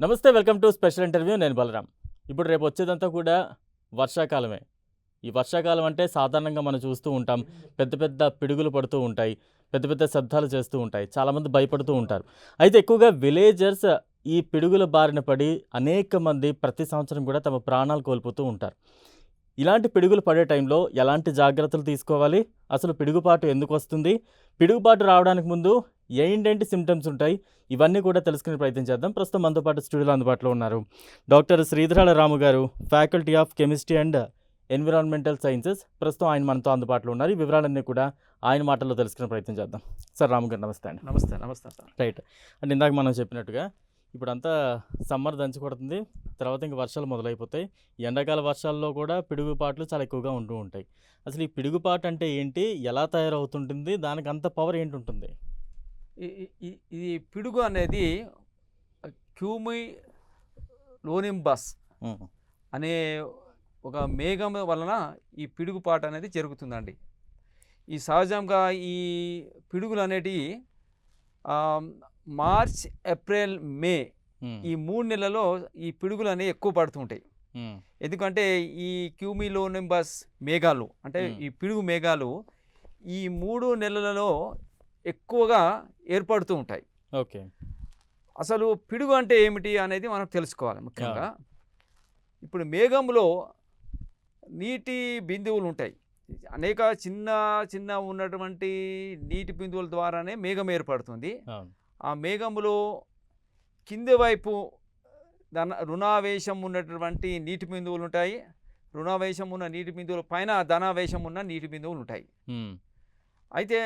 నమస్తే, welcome to special interview. నేను బలరాం. ఇప్పుడు రేపు వచ్చేదంతా కూడా వర్షాకాలమే. ఈ వర్షాకాలం అంటే సాధారణంగా మనం చూస్తూ ఉంటాం. పెద్ద పెద్ద పిడుగులు పడుతూ ఉంటాయి. పెద్ద పెద్ద శబ్దాలు చేస్తూ ఉంటాయి. చాలామంది భయపడుతూ ఉంటారు. అయితే ఎక్కువగా విలేజర్స్ ఈ పిడుగుల బారిన పడి అనేక మంది ప్రతి సంవత్సరం కూడా తమ ప్రాణాలు కోల్పోతూ ఉంటారు. ఇలాంటి పిడుగులు పడే టైంలో ఎలాంటి జాగ్రత్తలు తీసుకోవాలి? అసలు పిడుగుపాటు ఎందుకు వస్తుంది? పిడుగుపాటు రావడానికి ముందు ఏంటేంటి సింప్టమ్స్ ఉంటాయి? ఇవన్నీ కూడా తెలుసుకునే ప్రయత్నం చేద్దాం. ప్రస్తుతం మనతో పాటు స్టూడియోలో అందుబాటులో ఉన్నారు డాక్టర్ శ్రీధరాల రాము గారు, faculty of chemistry and environmental sciences. ప్రస్తుతం ఆయన మనతో అందుబాటులో ఉన్నారు. ఈ వివరాలన్నీ కూడా ఆయన మాటల్లో తెలుసుకునే ప్రయత్నం చేద్దాం. సార్ రాము గారు, నమస్తే అండి. నమస్తే నమస్తే సార్. రైట్. అంటే ఇందాక మనం చెప్పినట్టుగా ఇప్పుడంతా సమ్మర్ దంచి కొడుతుంది. తర్వాత ఇంక వర్షాలు మొదలైపోతాయి. ఈ ఎండాకాల వర్షాల్లో కూడా పిడుగుపాట్లు చాలా ఎక్కువగా ఉంటూ ఉంటాయి. అసలు ఈ పిడుగుపాటు అంటే ఏంటి? ఎలా తయారవుతుంటుంది? దానికి అంత పవర్ ఏంటి ఉంటుంది? ఇది పిడుగు అనేది క్యూమి లోనింబస్ ఉమ్, అనే ఒక మేఘం వలన ఈ పిడుగుపాటు అనేది జరుగుతుందండి. ఈ సహజంగా ఈ పిడుగులు అనేటివి మార్చ్, ఏప్రిల్, మే ఉమ్, ఈ 3 నెలల్లో ఈ పిడుగులు అనేవి ఎక్కువ పడుతుంటాయి. ఉమ్, ఎందుకంటే ఈ క్యూమిలోనింబస్ మేఘాలు అంటే ఈ పిడుగు మేఘాలు ఈ 3 నెలలలో ఎక్కువగా ఏర్పడుతూ ఉంటాయి. ఓకే. అసలు పిడుగు అంటే ఏమిటి అనేది మనం తెలుసుకోవాలి. ముఖ్యంగా ఇప్పుడు మేఘంలో నీటి బిందువులు ఉంటాయి. అనేక చిన్న చిన్న ఉన్నటువంటి నీటి బిందువుల ద్వారానే మేఘం ఏర్పడుతుంది. అవును. ఆ మేఘములో కింది వైపు రుణావేశం ఉన్నటువంటి నీటి బిందువులు ఉంటాయి. రుణావేశం ఉన్న నీటి బిందువుల పైన ధనావేశం ఉన్న నీటి బిందువులు ఉంటాయి. ఉమ్, అయితే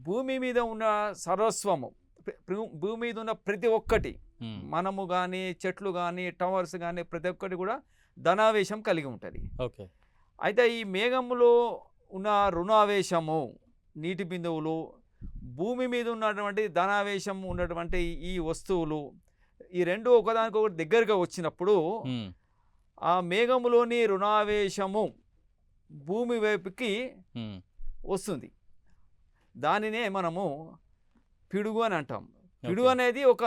భూమి మీద ఉన్న సర్వస్వము, భూమి మీద ఉన్న ప్రతి ఒక్కటి, ఉమ్, మనము కానీ, చెట్లు కానీ, టవర్స్ కానీ, ప్రతి ఒక్కటి కూడా ధనావేశం కలిగి ఉంటుంది. ఓకే. అయితే ఈ మేఘములో ఉన్న రుణావేశము నీటి బిందువులు, భూమి మీద ఉన్నటువంటి ధనావేశం ఉన్నటువంటి ఈ వస్తువులు, ఈ రెండు ఒకదానికొకటి దగ్గరగా వచ్చినప్పుడు ఉమ్, ఆ మేఘములోని రుణావేశము భూమి వైపుకి ఉమ్, వస్తుంది. దానినే మనము పిడుగు అని అంటాం. పిడుగు ఓకే. అనేది ఒక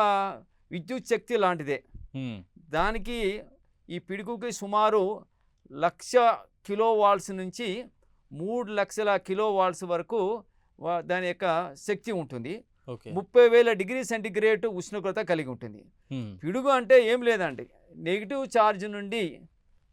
విద్యుత్ శక్తి లాంటిదే. ఉమ్, దానికి ఈ పిడుగుకి సుమారు 1,00,000 కిలోవాట్స్ నుంచి 3,00,000 కిలోవాట్స్ వరకు దాని యొక్క శక్తి ఉంటుంది. ఓకే. 30,000 డిగ్రీ సెంటిగ్రేడ్ ఉష్ణోగ్రత కలిగి ఉంటుంది. ఉమ్, పిడుగు అంటే ఏం లేదండి, నెగిటివ్ ఛార్జ్ నుండి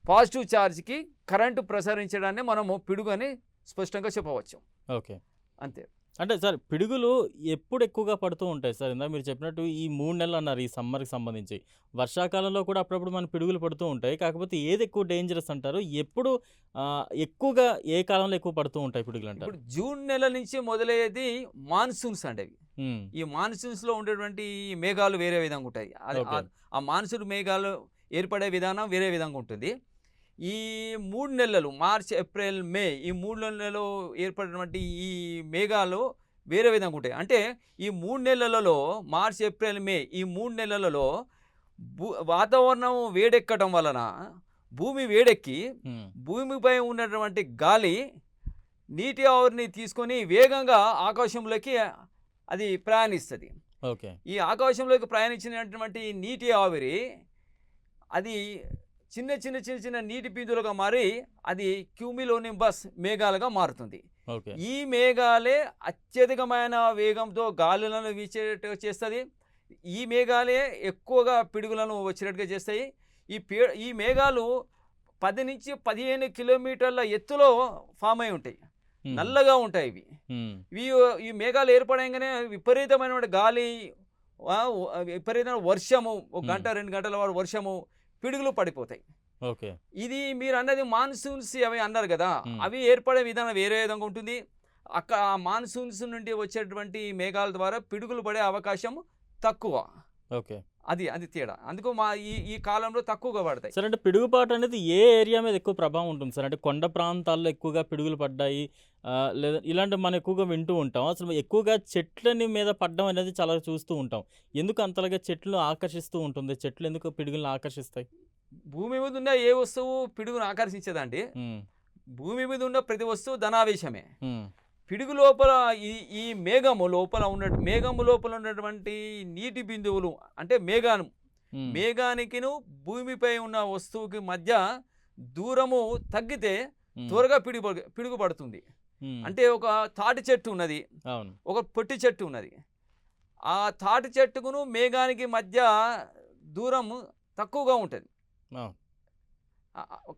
పాజిటివ్ ఛార్జ్కి కరెంటు ప్రసరించడాన్ని మనము పిడుగు అని స్పష్టంగా చెప్పవచ్చు. ఓకే. అంతే. అంటే సార్, పిడుగులు ఎప్పుడు ఎక్కువగా పడుతూ ఉంటాయి సార్? ఇందాక మీరు చెప్పినట్టు ఈ 3 నెలలు అన్నారు ఈ సమ్మర్కి సంబంధించి. వర్షాకాలంలో కూడా అప్పుడప్పుడు మన పిడుగులు పడుతూ ఉంటాయి. కాకపోతే ఏది ఎక్కువ డేంజరస్ అంటారు? ఎప్పుడు ఎక్కువగా ఏ కాలంలో ఎక్కువ పడుతూ ఉంటాయి పిడుగులు అంటారు? ఇప్పుడు జూన్ నెల నుంచి మొదలయ్యేది మాన్సూన్స్ అండి. అవి ఉమ్, ఈ మాన్సూన్స్లో ఉండేటువంటి ఈ మేఘాలు వేరే విధంగా ఉంటాయి. ఓకే. ఆ మాన్సూన్ మేఘాలు ఏర్పడే విధానం వేరే విధంగా ఉంటుంది. ఈ 3 నెలలు మార్చ్, ఏప్రిల్, మే ఈ 3 నెలలలో ఏర్పడినటువంటి ఈ మేఘాలు వేరే విధంగా ఉంటాయి. అంటే ఈ 3 నెలలలో మార్చ్, ఏప్రిల్, మే ఈ 3 నెలలలో వాతావరణం వేడెక్కడం వలన భూమి వేడెక్కి ఉమ్, భూమిపై ఉన్నటువంటి గాలి నీటి ఆవిరిని తీసుకొని వేగంగా ఆకాశంలోకి అది ప్రయాణిస్తుంది. ఓకే. ఈ ఆకాశంలోకి ప్రయాణించినటువంటి నీటి ఆవిరి అది చిన్న చిన్న చిన్న చిన్న నీటి బిందువులుగా మారి అది క్యూమిలోనింబస్ మేఘాలుగా మారుతుంది. ఓకే. ఈ మేఘాలే అత్యధికమైన వేగంతో గాలులను వీచేట్టుగా చేస్తుంది. ఈ మేఘాలే ఎక్కువగా పిడుగులను వచ్చేటట్టుగా చేస్తాయి. ఈ మేఘాలు 10 నుంచి 15 కిలోమీటర్ల ఎత్తులో ఫామ్ అయి ఉంటాయి. ఉమ్, నల్లగా ఉంటాయి ఇవి. ఉమ్, ఈ మేఘాలు ఏర్పడంగానే విపరీతమైన గాలి, విపరీతమైన వర్షము, 1 గంట 2 గంటల వారు వర్షము, పిడుగులు పడిపోతాయి. ఓకే. ఇది మీరు అన్నది మాన్సూన్స్ అవి అన్నారు కదా, అవి ఏర్పడే విధానం వేరే విధంగా ఉంటుంది. ఆ మాన్సూన్స్ నుండి వచ్చేటువంటి మేఘాల ద్వారా పిడుగులు పడే అవకాశం తక్కువ. ఓకే. అది తేడా. అందుకు ఈ కాలంలో తక్కువగా పడతాయి. సార్, అంటే పిడుగుపాటు అనేది ఏ ఏరియా మీద ఎక్కువ ప్రభావం ఉంటుంది సార్? అంటే కొండ ప్రాంతాల్లో ఎక్కువగా పిడుగులు పడ్డాయి, లేదా ఇలాంటివి మనం ఎక్కువగా వింటూ ఉంటాం. అసలు ఎక్కువగా చెట్లని మీద పడడం అనేది చాలా చూస్తూ ఉంటాం. ఎందుకు అంతలాగా చెట్లు ఆకర్షిస్తూ ఉంటుంది? చెట్లు ఎందుకు పిడుగులను ఆకర్షిస్తాయి? భూమి మీద ఉన్న ఏ వస్తువు పిడుగును ఆకర్షించదండి. ఉమ్, భూమి మీద ఉన్న ప్రతి వస్తువు ధనావేశమే. ఉమ్, పిడుగు లోపల ఈ మేఘము లోపల ఉన్నటువంటి నీటి బిందువులు అంటే ఉమ్, మేఘానికిను భూమిపై ఉన్న వస్తువుకి మధ్య దూరము తగ్గితే ఉమ్, త్వరగా పిడుగుపడుతుంది. ఉమ్, అంటే ఒక తాటి చెట్టు ఉన్నది, అవును. ఒక పొట్టి చెట్టు ఉన్నది. ఆ తాటి చెట్టుకును మేఘానికి మధ్య దూరం తక్కువగా ఉంటుంది. అవును.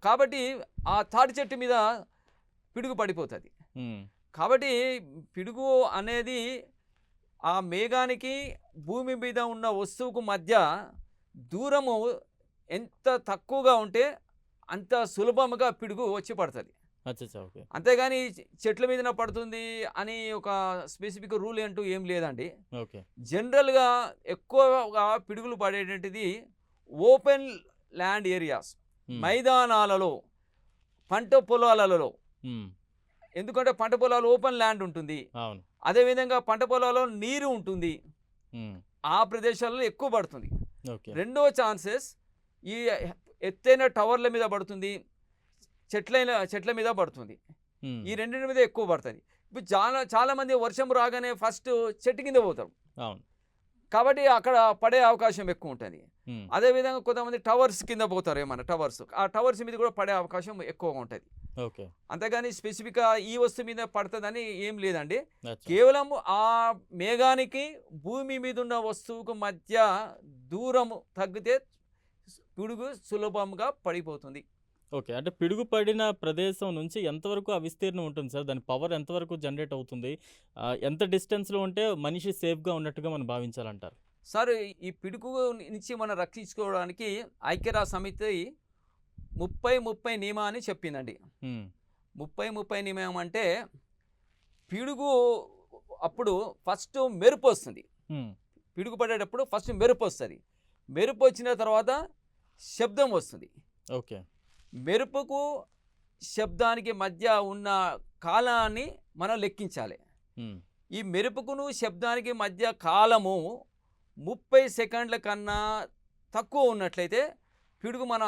కాబట్టి ఆ తాటి చెట్టు మీద పిడుగు పడిపోతుంది. ఉమ్, కాబట్టి పిడుగు అనేది ఆ మేఘానికి భూమి మీద ఉన్న వస్తువుకు మధ్య దూరము ఎంత తక్కువగా ఉంటే అంత సులభముగా పిడుగు వచ్చి పడుతుంది. అచ్చా, ఓకే. అంతేగాని చెట్ల మీదన పడుతుంది అని ఒక స్పెసిఫిక్ రూల్ అంటూ ఏం లేదండి. ఓకే. జనరల్గా ఎక్కువగా పిడుగులు పడేటటువంటిది ఓపెన్ ల్యాండ్ ఏరియాస్, ఉమ్, మైదానాలలో, పంట పొలాలలో. ఉమ్, ఎందుకంటే పంట పొలాలు ఓపెన్ ల్యాండ్ ఉంటుంది, అవును. అదేవిధంగా పంట పొలాల్లో నీరు ఉంటుంది, ఉమ్, ఆ ప్రదేశాలలో ఎక్కువ పడుతుంది. ఓకే. రెండవ ఛాన్సెస్ ఈ ఎత్తైన టవర్ల మీద పడుతుంది, చెట్ల మీద పడుతుంది. ఉమ్, ఈ రెండింటి మీద ఎక్కువ పడుతుంది. ఇప్పుడు చాలామంది వర్షం రాగానే ఫస్ట్ చెట్టు కింద పోతారు, అవును. కాబట్టి అక్కడ పడే అవకాశం ఎక్కువ ఉంటుంది. ఉమ్, అదేవిధంగా కొంతమంది టవర్స్ కింద పోతారు, ఏమన్నా టవర్స్, ఆ టవర్స్ మీద కూడా పడే అవకాశం ఎక్కువగా ఉంటుంది. ఓకే. అంతేగాని స్పెసిఫిక్గా ఈ వస్తువు మీద పడుతుందని ఏం లేదండి. అచ్చా. కేవలం ఆ మేఘానికి భూమి మీద ఉన్న వస్తువుకు మధ్య దూరము తగ్గితే పిడుగు సులభంగా పడిపోతుంది. ఓకే. అంటే పిడుగు పడిన ప్రదేశం నుంచి ఎంతవరకు ఆ విస్తీర్ణం ఉంటుంది సార్? దాని పవర్ ఎంతవరకు జనరేట్ అవుతుంది? ఎంత డిస్టెన్స్‌లో ఉంటే మనిషి సేఫ్‌గా ఉన్నట్టుగా మనం భావించాలంటారు? సార్, ఈ పిడుగు నుంచి మనం రక్షించుకోవడానికి ఐక్యరాజ్య సమితి 30-30 నియమాన్ని చెప్పిందండి. హ్మ్. 30-30 నియమం అంటే పిడుగు అప్పుడు ఫస్ట్ మెరుపు వస్తుంది. హ్మ్. పిడుగు పడేటప్పుడు ఫస్ట్ మెరుపు వస్తుంది. మెరుపు వచ్చిన తర్వాత శబ్దం వస్తుంది. ఓకే. మెరుపుకు శబ్దానికి మధ్య ఉన్న కాలాన్ని మనం లెక్కించాలి. హ్మ్. ఈ మెరుపుకును శబ్దానికి మధ్య కాలము 30 సెకండ్ల కన్నా తక్కువ ఉన్నట్లయితే పిడుగు మన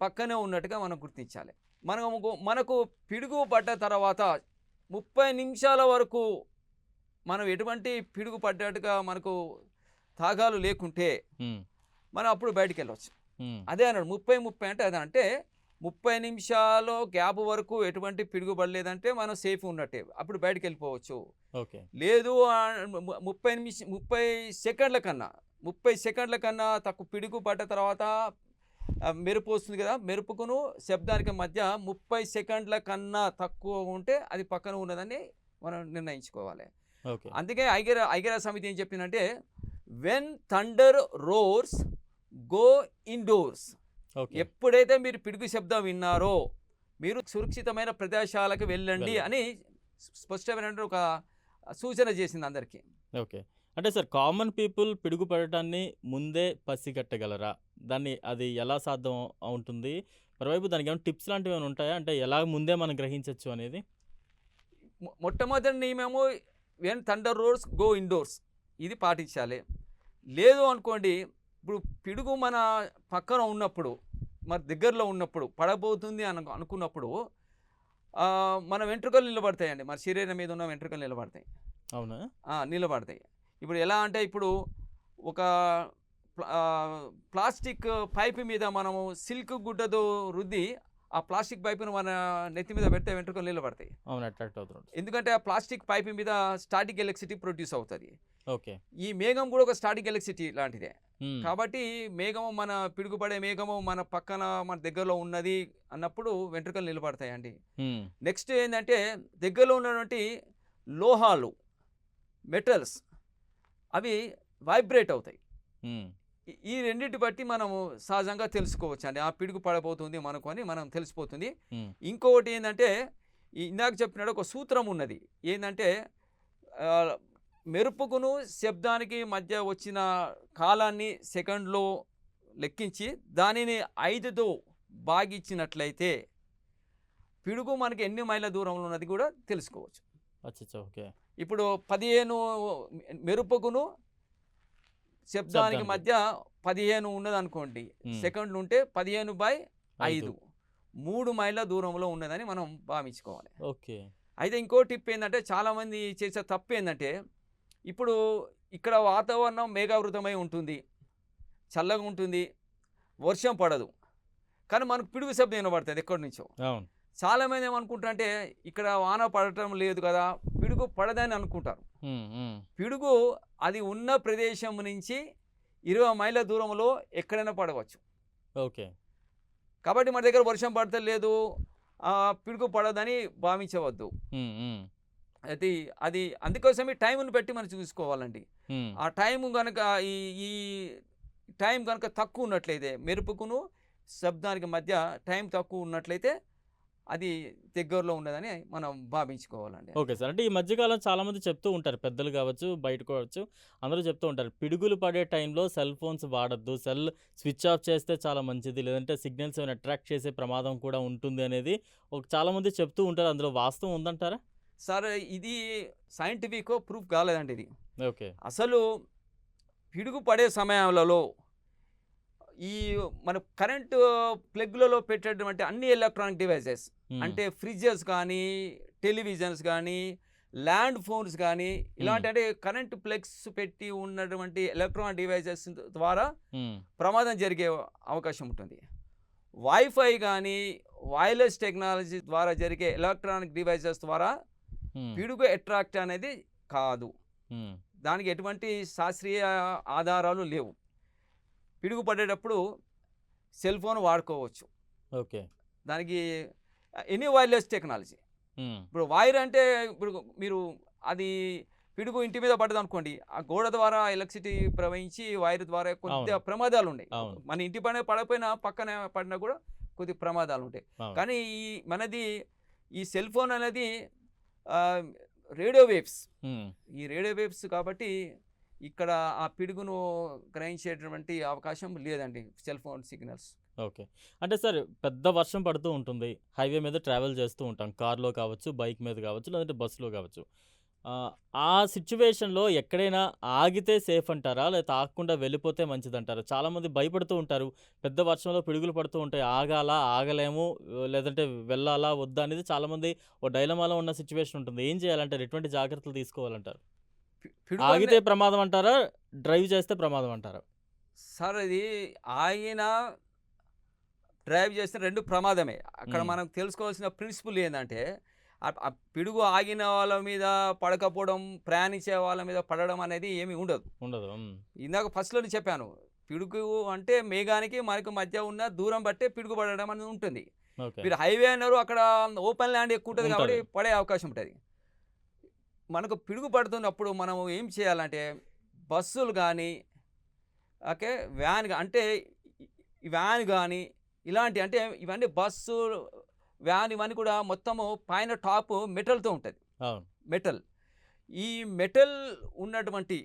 పక్కనే ఉన్నట్టుగా మనం గుర్తించాలి. మనకు పిడుగు పడ్డ తర్వాత 30 నిమిషాల వరకు మనం ఎటువంటి పిడుగు పడ్డట్టుగా మనకు తాగాలు లేకుంటే హ్మ్. మనం అప్పుడు బయటికి వెళ్ళవచ్చు. హ్మ్. అదే అన్నాడు 30 అంటే అదంటే 30 నిమిషాలు గ్యాప్ వరకు ఎటువంటి పిడుగు పడలేదంటే మనం సేఫ్ ఉన్నట్టే, అప్పుడు బయటికి వెళ్ళిపోవచ్చు. ఓకే. లేదు 30 సెకండ్ల కన్నా తక్కువ పిడుగు పడ్డ తర్వాత మెరుపు వస్తుంది కదా, మెరుపుకును శబ్దానికి మధ్య 30 సెకండ్ల కన్నా తక్కువ ఉంటే అది పక్కన ఉన్నదని మనం నిర్ణయించుకోవాలి. ఓకే. అందుకే ఐక్యరాజ్య సమితి ఏం చెప్పిందంటే when thunder roars go indoors. Okay. ఎప్పుడైతే మీరు పిడుగు శబ్దం విన్నారో మీరు సురక్షితమైన ప్రదేశాలకు వెళ్ళండి అని స్పష్టమైన ఒక సూచన చేసింది అందరికీ. ఓకే. అంటే సార్, కామన్ పీపుల్ పిడుగు పడటాన్ని ముందే పసిగట్టగలరా? అది ఎలా సాధ్యం ఉంటుంది? మరోవైపు దానికి ఏమైనా టిప్స్ లాంటివి ఏమైనా ఉంటాయా? అంటే ఎలా ముందే మనం గ్రహించొచ్చు అనేది? మొట్టమొదటి నియమము when thunder roars go indoors, ఇది పాటించాలి. లేదు అనుకోండి, ఇప్పుడు పిడుగు మన పక్కన ఉన్నప్పుడు, మన దగ్గరలో ఉన్నప్పుడు, పడబోతుంది అనుకున్నప్పుడు మన వెంట్రుకలు నిలబడతాయండి, మన శరీరం మీద ఉన్న వెంట్రుకలు నిలబడతాయి. అవునా? నిలబడతాయి. ఇప్పుడు ఎలా అంటే ఇప్పుడు ఒక ప్లాస్టిక్ పైపు మీద మనము సిల్క్ గుడ్డతో రుద్ది ఆ ప్లాస్టిక్ పైపును మన నెత్తి మీద పెడితే వెంట్రుకలు నిలబడతాయి. అవును, అట్రాక్ట్ అవుతుంది. ఎందుకంటే ఆ ప్లాస్టిక్ పైపు మీద స్టాటిక్ ఎలక్ట్రిసిటీ ప్రొడ్యూస్ అవుతుంది. ఓకే. ఈ మేఘం కూడా ఒక స్టాటిక్ ఎలక్ట్రిసిటీ లాంటిదే. హ్మ్. కాబట్టి మేఘము, మన పిడుగుపడే మేఘము మన పక్కన మన దగ్గరలో ఉన్నది అన్నప్పుడు వెంట్రుకలు నిలబడతాయండి. హ్మ్. నెక్స్ట్ ఏంటంటే దగ్గరలో ఉన్నటువంటి లోహాలు, మెటల్స్, అవి వైబ్రేట్ అవుతాయి. హ్మ్. ఈ రెండింటి బట్టి మనము సహజంగా తెలుసుకోవచ్చు అండి, ఆ పిడుగు పడబోతుంది మనకు అని మనం తెలిసిపోతుంది. హ్మ్. ఇంకొకటి ఏంటంటే ఇందాక చెప్పినట్టు ఒక సూత్రం ఉన్నది. ఏంటంటే మెరుపుకును శబ్దానికి మధ్య వచ్చిన కాలాన్ని సెకండ్లో లెక్కించి దానిని 5తో భాగించినట్లయితే పిడుగు మనకి ఎన్ని మైళ్ళ దూరంలో ఉన్నది కూడా తెలుసుకోవచ్చు. అచ్చా, ఓకే. ఇప్పుడు 15 మెరుపుకును శబ్దానికి మధ్య 15 ఉన్నది అనుకోండి, సెకండ్లు ఉంటే 15/5 3 మైళ్ళ దూరంలో ఉన్నదని మనం భావించుకోవాలి. ఓకే. అయితే ఇంకో టిప్ ఏంటంటే చాలామంది చేసే తప్పు ఏంటంటే ఇప్పుడు ఇక్కడ వాతావరణం మేఘావృతమై ఉంటుంది, చల్లగా ఉంటుంది, వర్షం పడదు, కానీ మనకు పిడుగు శబ్దం వినబడుతుంది ఎక్కడి నుంచో. అవును. చాలామంది ఏమనుకుంటారంటే ఇక్కడ వాన పడటం లేదు కదా, పిడుగు పడదని అనుకుంటారు. హ్మ్. హ్మ్. పిడుగు అది ఉన్న ప్రదేశం నుంచి 20 మైళ్ళ దూరంలో ఎక్కడైనా పడవచ్చు. ఓకే. కాబట్టి మన దగ్గర వర్షం పడతలేదు, పిడుగు పడదని భావించవద్దు. హ్మ్. హ్మ్. అది అది అందుకోసమే టైంని బట్టి మనం చూసుకోవాలండి. హ్మ్. ఆ టైం కనుక ఈ ఈ టైం కనుక తక్కువ ఉన్నట్లయితే, మెరుపుకును శబ్దానికి మధ్య టైం తక్కువ ఉన్నట్లయితే అది దగ్గరలో ఉన్నదని మనం భావించుకోవాలండి. Okay sir. అంటే ఈ మధ్య కాలం చాలామంది చెప్తూ ఉంటారు. పెద్దలు కావచ్చు, బయట కావచ్చు, అందరూ చెప్తూ ఉంటారు. పిడుగులు పడే టైంలో సెల్ ఫోన్స్ వాడొద్దు. సెల్ స్విచ్ ఆఫ్ చేస్తే చాలా మంచిది. లేదంటే సిగ్నల్స్ ఏమైనా అట్రాక్ట్ చేసే ప్రమాదం కూడా ఉంటుంది అనేది చాలామంది చెప్తూ ఉంటారు. అందులో వాస్తవం ఉందంటారా? సార్, ఇది సైంటిఫిక్ ప్రూఫ్ కాలేదండి ఇది. ఓకే. అసలు పిడుగు పడే సమయాలలో ఈ మన కరెంటు ప్లగ్‌లలో పెట్టేటువంటి అన్ని ఎలక్ట్రానిక్ డివైసెస్ హ్మ్. అంటే ఫ్రిడ్జెస్ కానీ, టెలివిజన్స్ కానీ, ల్యాండ్ ఫోన్స్ కానీ, హ్మ్. ఇలాంటి అంటే కరెంట్ ప్లగ్స్ పెట్టి ఉన్నటువంటి ఎలక్ట్రానిక్ డివైసెస్ ద్వారా హ్మ్. ప్రమాదం జరిగే అవకాశం ఉంటుంది. వైఫై కానీ, వైర్లెస్ టెక్నాలజీ ద్వారా జరిగే ఎలక్ట్రానిక్ డివైసెస్ ద్వారా హ్మ్. పిడుగు అట్రాక్ట్ అనేది కాదు. హ్మ్. దానికి ఎటువంటి శాస్త్రీయ ఆధారాలు లేవు. పిడుగు పడేటప్పుడు సెల్ ఫోన్ వాడుకోవచ్చు. ఓకే. దానికి ఎనీ వైర్లెస్ టెక్నాలజీ. హ్మ్. ఇప్పుడు వైర్ అంటే ఇప్పుడు మీరు అది పిడుగు ఇంటి మీద పడ్డదనుకోండి, ఆ గోడ ద్వారా ఎలక్ట్రిసిటీ ప్రవహించి వైర్ ద్వారా కొద్దిగా అవును. ప్రమాదాలు ఉన్నాయి. అవును. మన ఇంటి పైన పడకపోయినా పక్కన పడినా కూడా కొద్ది ప్రమాదాలు ఉంటాయి. అవును. కానీ మనది ఈ సెల్ ఫోన్ అనేది రేడియో వేవ్స్. హ్మ్. ఈ రేడియో వేవ్స్ కాబట్టి ఇక్కడ ఆ పిడుగును గ్రహించేటటువంటి అవకాశం లేదండి సెల్ ఫోన్ సిగ్నల్స్. ఓకే. అంటే సార్ పెద్ద వర్షం పడుతూ ఉంటుంది. హైవే మీద ట్రావెల్ చేస్తూ ఉంటాం. కార్‌లో కావచ్చు, బైక్ మీద కావచ్చు, లేదంటే బస్సులో కావచ్చు. ఆ సిట్యుయేషన్‌లో ఎక్కడైనా ఆగితే సేఫ్ అంటారా? లేకపోతే ఆగకుండా వెళ్ళిపోతే మంచిదంటారా? చాలామంది భయపడుతూ ఉంటారు. పెద్ద వర్షంలో పిడుగులు పడుతూ ఉంటాయి. ఆగాలా? ఆగలేము. లేదంటే వెళ్ళాలా? వద్దా? అనేది చాలామంది ఓ డైలమాలో ఉన్న సిట్యుయేషన్ ఉంటుంది. ఏం చేయాలంటారు? ఎటువంటి జాగ్రత్తలు తీసుకోవాలంటారు? పిడుగు ఆగితే ప్రమాదం అంటారా? డ్రైవ్ చేస్తే ప్రమాదం అంటారా? సార్, ఇది ఆగిన డ్రైవ్ చేస్తే 2 ప్రమాదమే. అక్కడ హ్మ్. మనం తెలుసుకోవాల్సిన ప్రిన్సిపల్ ఏందంటే, ఆ పిడుగు ఆగిన వాళ్ళ మీద పడకపోవడం, ప్రయాణించే వాళ్ళ మీద పడడం అనేది ఏమీ ఉండదు. ఉండదు. హ్మ్. ఇందాక ఫస్ట్‌లోనే చెప్పాను. పిడుగు అంటే మేఘానికి మనకు మధ్య ఉన్న దూరం బట్టే పిడుగు పడడం అనేది ఉంటుంది. ఓకే. మీరు హైవే అన్నారు, అక్కడ ఓపెన్ ల్యాండ్ ఎక్కువ ఉంటుంది కాబట్టి ఉంటది. పడే అవకాశం ఉంటది. మనకు పిడుగు పడుతున్నప్పుడు మనం ఏం చేయాలంటే, బస్సులు గానీ, ఓకే, అంటే ఈ వ్యాన్ గానీ, ఇలాంటి అంటే ఇవన్నీ బస్సు, వ్యాన్ ఇవన్నీ కూడా మొత్తము పైన టాపు మెటల్‌తో ఉంటది. అవును. మెటల్. ఈ మెటల్ ఉన్నటువంటి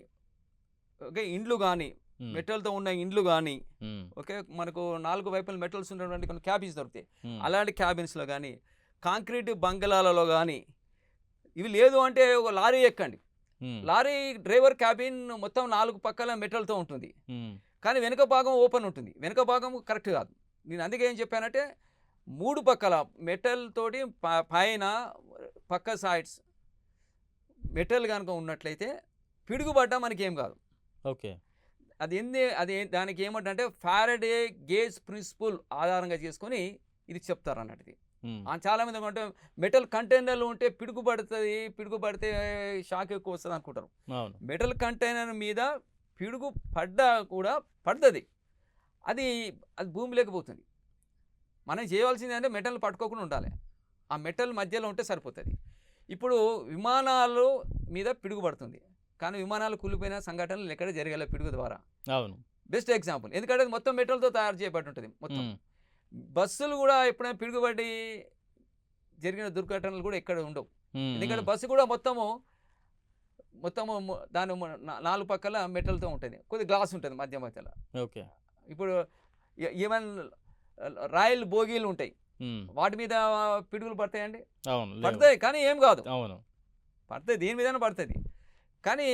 ఓకే ఇండ్లు గానీ, హ్మ్. మెటల్‌తో ఉన్న ఇండ్లు గానీ, హ్మ్. ఓకే, మనకు 4 వైపుల మెటల్స్ ఉన్నటువంటి కొన్ని క్యాబిన్స్ దొరుకుతాయి. హ్మ్. అలాంటి క్యాబిన్స్‌లో గానీ, కాంక్రీట్ బంగళాలలో గానీ, ఇవి లేదు అంటే ఒక లారీ ఎక్కండి. హ్మ్. లారీ డ్రైవర్ క్యాబిన్ మొత్తం 4 పక్కల మెటల్‌తో ఉంటుంది. హ్మ్. కానీ వెనక భాగం ఓపెన్ ఉంటుంది. వెనక భాగం కరెక్ట్ కాదు. నేను అందుకే ఏం చెప్పానంటే 3 పక్కల మెటల్ తోటి పైన పక్క సైడ్స్ మెటల్ గనుక ఉన్నట్లయితే పిడుగుపడ్డా మనకేం కాదు. ఓకే. దానికి ఏమంటంటే ఫారడే గేజ్ ప్రిన్సిపల్ ఆధారంగా చేసుకొని ఇది చెప్తారన్నట్టుది. హ్మ్. చాలామంది ఏమంటే మెటల్ కంటైనర్‌లో ఉంటే పిడుగు పడుతది, పిడుగు పడితే షాక్ ఎక్కువ వస్తది అనుకుంటారు. అవును. మెటల్ కంటైనర్ మీద పిడుగు పడ్డా కూడా పడతది. అది అది భూమిలోకి పోతుంది. మనం చేయవలసింది అంటే మెటల్ పట్టుకోకుండా ఉండాలి. ఆ మెటల్ మధ్యలో ఉంటే సరిపోతది. ఇప్పుడు విమానాలు మీద పిడుగు పడుతుంది. కానీ విమానాలు కూలిపోయిన సంఘటనలు ఎక్కడ జరగలే పిడుగు ద్వారా. అవును. Best example. ఎందుకంటే అది మొత్తం మెటల్‌తో తయారు చేయబడి ఉంటది మొత్తం. హ్మ్. బస్సులు కూడా ఎప్పుడైనా పిడుగుపడి జరిగిన దుర్ఘటనలు కూడా ఎక్కడ ఉండవు. హ్మ్. ఎందుకంటే హ్మ్. బస్సు కూడా మొత్తము దాని 4 పక్కల మెటల్‌తో ఉంటది. కొద్దిగా గ్లాస్ ఉంటది మధ్య మధ్యలో. ఓకే. ఇప్పుడు ఈవెన్ రాయల్ బోగీలు ఉంటాయి. హ్మ్. వాటి మీద పిడుగులు పడతాయండి? అవును. లేవు. పడతాయి, కానీ ఏం కాదు. అవును. పడతాయి, దేని మీదైనా పడతది. కానీ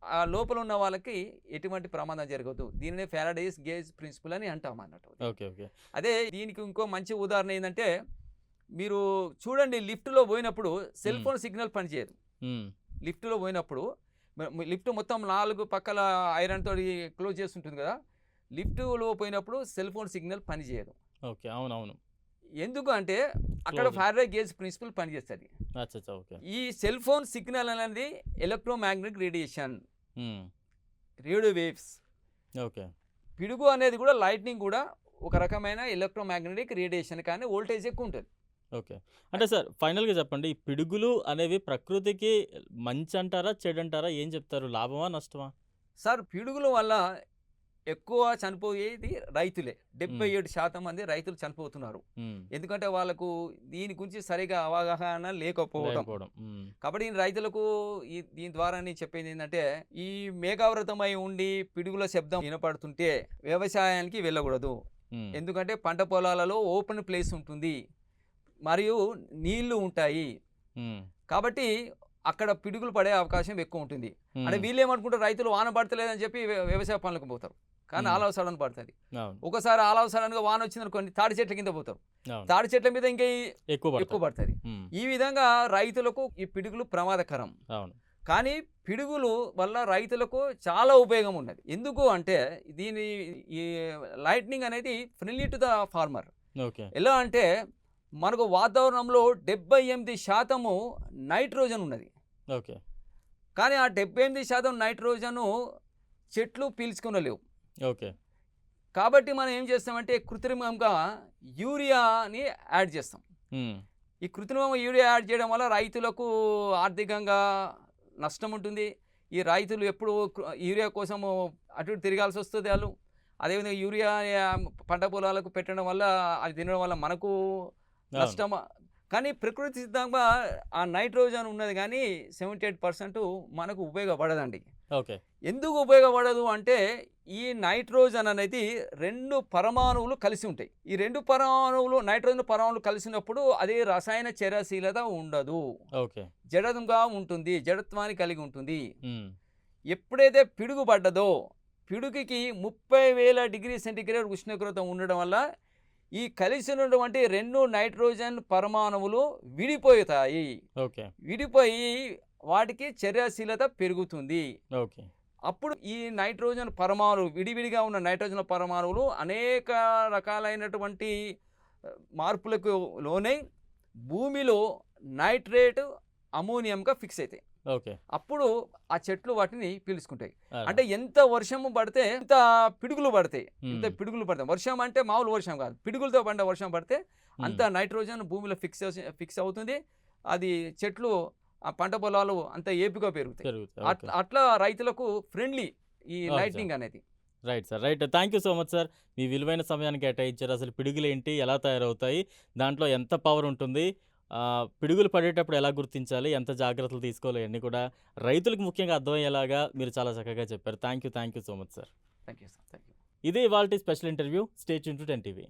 ఆ లోపల ఉన్న వాళ్ళకి ఎటువంటి ప్రమాదం జరగదు. దీనినే ఫారడేస్ గేజ్ ప్రిన్సిపల్ అని అంటాం అన్నట్టు. ఓకే. ఓకే. అదే దీనికి ఇంకో మంచి ఉదాహరణ ఏందంటే, మీరు చూడండి, లిఫ్ట్‌లో పోయినప్పుడు సెల్ హ్మ్. ఫోన్ సిగ్నల్ పనిచేయదు. హ్మ్. లిఫ్ట్‌లో పోయినప్పుడు లిఫ్ట్ మొత్తం 4 పక్కల ఐరన్ తోటి క్లోజ్ చేసి ఉంటుంది కదా! లిఫ్ట్లో పోయినప్పుడు సెల్ ఫోన్ సిగ్నల్ పనిచేయదు. ఓకే. అవునవును. ఎందుకు అంటే అక్కడ క్లోజ్. ఫారడే గేజ్ ప్రిన్సిపల్ పనిచేస్తుంది. అచ్చచ్చా! ఓకే. ఈ సెల్ ఫోన్ సిగ్నల్ అనేది ఎలక్ట్రోమాగ్నెటిక్ రేడియేషన్, హ్మ్. Radio waves. ఓకే. పిడుగు అనేది కూడా లైట్నింగ్ కూడా ఒక రకమైన ఎలక్ట్రోమాగ్నెటిక్ రేడియేషన్, కానీ వోల్టేజ్ ఎక్కువ ఉంటుంది. ఓకే. అంటే సార్ ఫైనల్‌గా చెప్పండి. ఈ పిడుగులు అనేవి ప్రకృతికి మంచంటారా? చెడంటారా? ఏం చెప్తారు? లాభమా? నష్టమా? సార్, పిడుగుల వల్ల ఎక్కువ చనిపోయేది రైతులే. హ్మ్. 77% మంది రైతులు చనిపోతున్నారు. హ్మ్. ఎందుకంటే వాళ్ళకు దీని గురించి సరిగా అవగాహన లేకపోవడం. లేకపోవడం. హ్మ్. కాబట్టి ఈ రైతులకు దీని ద్వారా నేను చెప్పేది ఏంటంటే, ఈ మేఘావృతమై ఉండి పిడుగుల శబ్దం వినపడుతుంటే వ్యవసాయానికి వెళ్ళకూడదు. హ్మ్. ఎందుకంటే పంట పొలాలలో ఓపెన్ ప్లేస్ ఉంటుంది, మరియు నీళ్లు ఉంటాయి. హ్మ్. కాబట్టి అక్కడ పిడుగులు పడే అవకాశం ఎక్కువ ఉంటుంది. అంటే హ్మ్. వీళ్ళు ఏమనుకుంటారు, రైతులు వాన పడతలేదని చెప్పి వ్యవసాయ పనులకు పోతారు. కానీ హ్మ్. ఆల్ ఆఫ్ సడన్ పడుతుంది. అవును. ఒకసారి ఆల్ ఆఫ్ సడన్గా వాన వచ్చిందనుకోండి, తాడి చెట్ల కింద పోతారు. అవును. తాడి చెట్ల మీద ఇంకా ఎక్కువ ఎక్కువ పడతాయి. పడుతుంది. హ్మ్. ఈ విధంగా రైతులకు ఈ పిడుగులు ప్రమాదకరం. అవును. కానీ పిడుగులు వల్ల రైతులకు చాలా ఉపయోగం ఉన్నది. ఎందుకు అంటే ఈ లైట్నింగ్ అనేది friendly to the farmer. Okay. ఎలా అంటే మనకు వాతావరణంలో 78% నైట్రోజన్ ఉన్నది. ఓకే. కానీ ఆ 78% నైట్రోజను చెట్లు పీల్చుకునలేవు. ఓకే. కాబట్టి మనం ఏం చేస్తామంటే కృత్రిమంగా యూరియాని యాడ్ చేస్తాం. హ్మ్. ఈ కృత్రిమంగా యూరియా యాడ్ చేయడం వల్ల రైతులకు ఆర్థికంగా నష్టం ఉంటుంది. ఈ రైతులు ఎప్పుడు యూరియా కోసము అటు ఇటు తిరగాల్సి వస్తుంది వాళ్ళు. అదేవిధంగా యూరియా పంట పొలాలకు పెట్టడం వల్ల, అది తినడం వల్ల మనకు అవును. నష్టం. కానీ ప్రకృతి సిద్ధంగా ఆ నైట్రోజన్ ఉన్నది, కానీ 78% మనకు ఉపయోగపడదండి. ఓకే. ఎందుకు ఉపయోగపడదు అంటే ఈ నైట్రోజన్ అనేది 2 పరమాణువులు కలిసి ఉంటాయి. ఈ 2 పరమాణువులు నైట్రోజన్ పరమాణువులు కలిసినప్పుడు అది రసాయన చర్యశీలత ఉండదు, ఓకే. జడంగా ఉంటుంది, జడత్వాన్ని కలిగి ఉంటుంది. హ్మ్. ఎప్పుడైతే పిడుగు పడ్డదో, పిడుగుకి 30,000 డిగ్రీ సెంటీగ్రేడ్ ఉష్ణోగ్రత ఉండడం వల్ల ఈ కలిసి ఉన్నటువంటి 2 నైట్రోజన్ పరమాణువులు విడిపోతాయి. ఓకే. విడిపోయి వాటికి చర్యాశీలత పెరుగుతుంది. ఓకే. అప్పుడు ఈ నైట్రోజన్ పరమాణువులు, విడివిడిగా ఉన్న నైట్రోజన్ పరమాణువులు అనేక రకాలైనటువంటి మార్పులకు లోనై భూమిలో నైట్రేట్ అమోనియంగా ఫిక్స్ అవుతాయి. ఓకే. అప్పుడు ఆ చెట్లు వాటిని పీల్చుకుంటాయి. అలా. అంటే ఎంత వర్షము పడితే ఇంత పిడుగులు పడతాయి. ఇంత హ్మ్. పిడుగులు పడతాయి. వర్షం అంటే మామూలు వర్షం కాదు, పిడుగులతో పడిన వర్షం పడితే అంత హ్మ్. నైట్రోజన్ భూమిలో ఫిక్స్ అవుతుంది. అది చెట్లు, ఆ పంట పొలాలు అంత ఏపుగా పెరుగుతాయి. పెరుగుతాయి. ఓకే. అట్లా రైతులకు ఫ్రెండ్లీ ఈ ఓకే సార్. లైట్నింగ్ అనేది. Right sir. Right. Thank you so much sir. మీ విలువైన సమయాన్ని కేటాయించారు. అసలు పిడుగులేంటి? ఎలా తయారవుతాయి? దాంట్లో ఎంత పవర్ ఉంటుంది? పిడుగులు పడేటప్పుడు ఎలా గుర్తించాలి? ఎంత జాగ్రత్తలు తీసుకోవాలి? ఇయన్నీ కూడా రైతులకు ముఖ్యంగా అర్థమయ్యేలాగా మీరు చాలా చక్కగా చెప్పారు. Thank you so much sir. Thank you sir. Thank you. ఇదే ఇవాల్టి special interview. Stay tuned to 10 TV.